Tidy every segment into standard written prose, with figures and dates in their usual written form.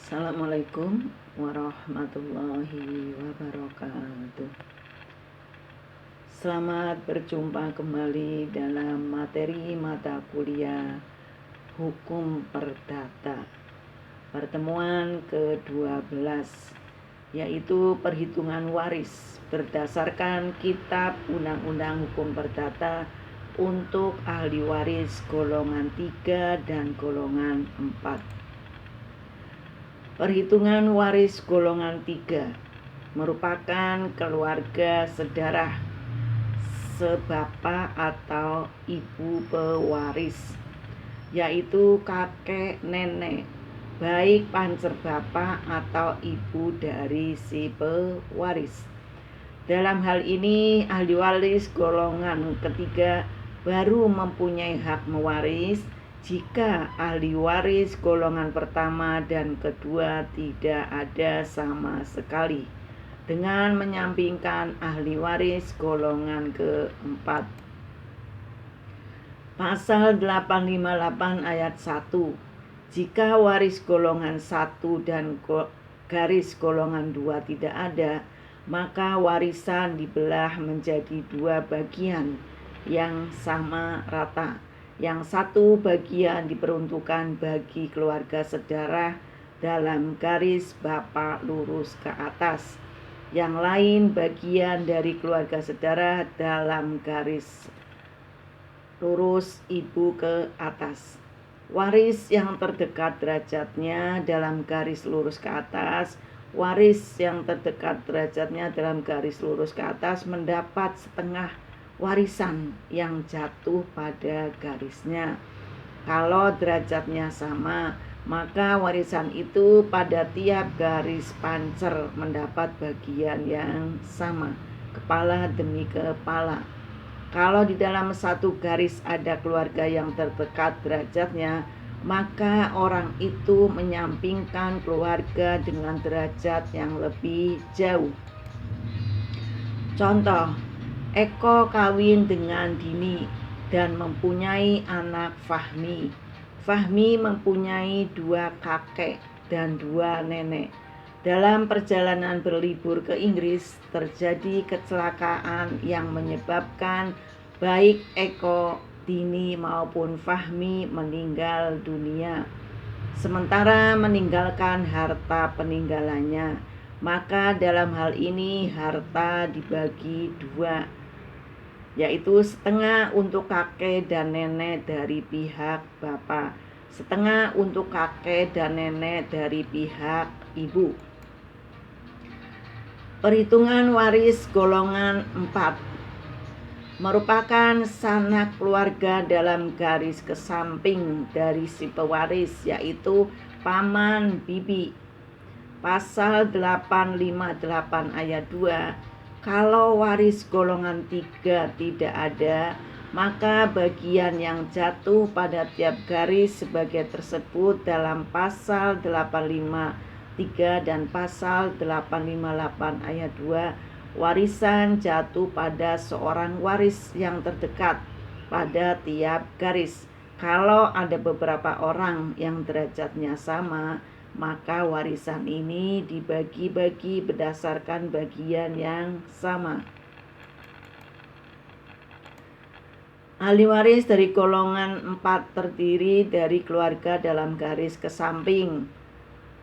Assalamualaikum warahmatullahi wabarakatuh. Selamat berjumpa kembali dalam materi mata kuliah Hukum Perdata pertemuan ke-12, yaitu perhitungan waris berdasarkan Kitab Undang-Undang Hukum Perdata untuk ahli waris golongan 3 dan golongan 4. Perhitungan waris golongan 3 merupakan keluarga sedarah sebapak atau ibu pewaris, yaitu kakek nenek, baik pancer bapak atau ibu dari si pewaris. Dalam hal ini, ahli waris golongan ketiga baru mempunyai hak mewaris jika ahli waris golongan pertama dan kedua tidak ada sama sekali, dengan menyampingkan ahli waris golongan keempat. Pasal 858 ayat 1, jika waris golongan 1 dan garis golongan 2 tidak ada, maka warisan dibelah menjadi 2 bagian yang sama rata. Yang satu bagian diperuntukkan bagi keluarga sedarah dalam garis bapak lurus ke atas, yang lain bagian dari keluarga sedarah dalam garis lurus ibu ke atas. Waris yang terdekat derajatnya dalam garis lurus ke atas, waris yang terdekat derajatnya dalam garis lurus ke atas mendapat setengah warisan yang jatuh pada garisnya. Kalau derajatnya sama, maka warisan itu pada tiap garis pancer mendapat bagian yang sama, kepala demi kepala. Kalau di dalam satu garis ada keluarga yang terdekat derajatnya, maka orang itu menyampingkan keluarga dengan derajat yang lebih jauh. Contoh, Eko kawin dengan Dini dan mempunyai anak Fahmi. Fahmi mempunyai 2 kakek dan 2 nenek. Dalam perjalanan berlibur ke Inggris, terjadi kecelakaan yang menyebabkan baik Eko, Dini maupun Fahmi meninggal dunia, sementara meninggalkan harta peninggalannya. Maka dalam hal ini harta dibagi 2, yaitu setengah untuk kakek dan nenek dari pihak bapak, setengah untuk kakek dan nenek dari pihak ibu. Perhitungan waris golongan 4 merupakan sanak keluarga dalam garis kesamping dari si pewaris, yaitu paman bibi. Pasal 858 ayat 2, kalau waris golongan 3 tidak ada, maka bagian yang jatuh pada tiap garis sebagai tersebut dalam pasal 853 dan pasal 858 ayat 2, warisan jatuh pada seorang waris yang terdekat pada tiap garis. Kalau ada beberapa orang yang derajatnya sama, maka warisan ini dibagi-bagi berdasarkan bagian yang sama. Ahli waris dari golongan 4 terdiri dari keluarga dalam garis kesamping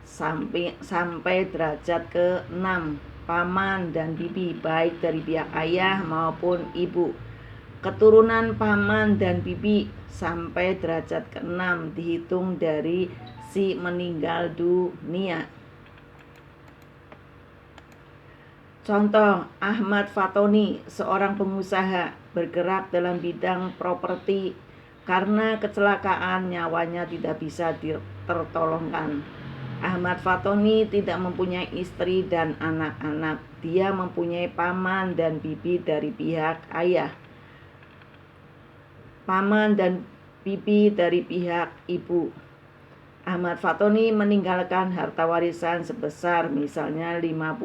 sampai derajat ke-6, paman dan bibi baik dari pihak ayah maupun ibu. Keturunan paman dan bibi sampai derajat ke-6 dihitung dari si meninggal dunia. Contoh, Ahmad Fatoni, seorang pengusaha bergerak dalam bidang properti. Karena kecelakaan nyawanya tidak bisa tertolongkan. Ahmad Fatoni tidak mempunyai istri dan anak-anak. Dia mempunyai paman dan bibi dari pihak ayah, paman dan bibi dari pihak ibu. Ahmad Fatoni meninggalkan harta warisan sebesar misalnya 55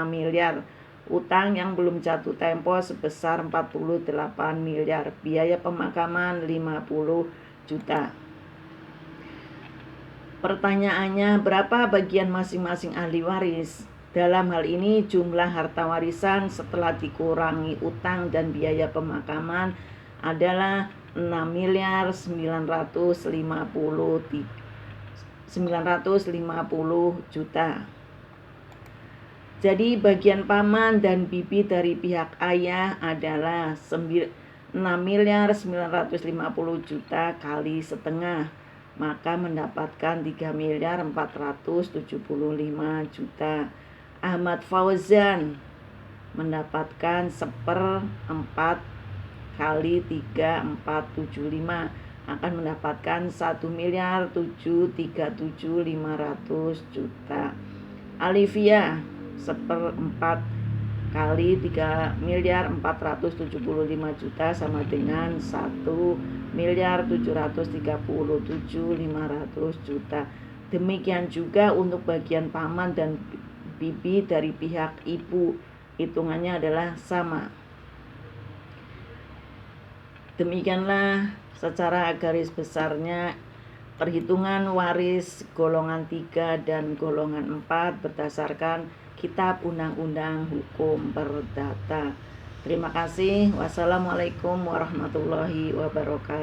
miliar, utang yang belum jatuh tempo sebesar 48 miliar, biaya pemakaman 50 juta. Pertanyaannya, berapa bagian masing-masing ahli waris? Dalam hal ini jumlah harta warisan setelah dikurangi utang dan biaya pemakaman adalah 6.950 juta. Jadi bagian paman dan bibi dari pihak ayah adalah 6.950 juta kali setengah, maka mendapatkan 3.475 juta. Ahmad Fauzan mendapatkan 1/4 kali 3.475 akan mendapatkan 1.737.500 juta. Alivia 1/4 kali 3.475 juta sama dengan 1.737.500 juta. Demikian juga untuk bagian paman dan bibi dari pihak ibu, hitungannya adalah sama. Demikianlah secara garis besarnya perhitungan waris golongan 3 dan golongan 4 berdasarkan Kitab Undang-Undang Hukum Perdata. Terima kasih. Wassalamualaikum warahmatullahi wabarakatuh.